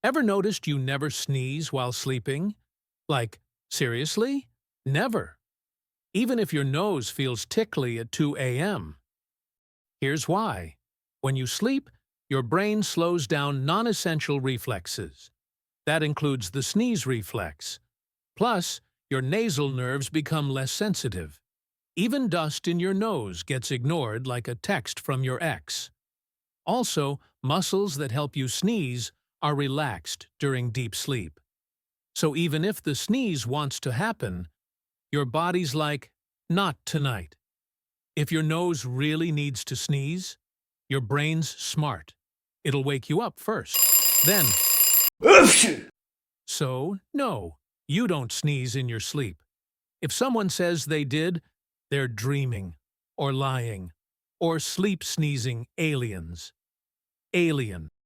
Ever noticed you never sneeze while sleeping? Like, seriously? Never. Even if your nose feels tickly at 2 a.m. Here's why. When you sleep, your brain slows down non-essential reflexes. That includes the sneeze reflex. Plus, your nasal nerves become less sensitive. Even dust in your nose gets ignored like a text from your ex. Also, muscles that help you sneeze are relaxed during deep sleep. So even if the sneeze wants to happen, your body's like, not tonight. If your nose really needs to sneeze, your brain's smart. It'll wake you up first. Then, so, no, you don't sneeze in your sleep. If someone says they did, they're dreaming, or lying, or sleep sneezing aliens. Alien.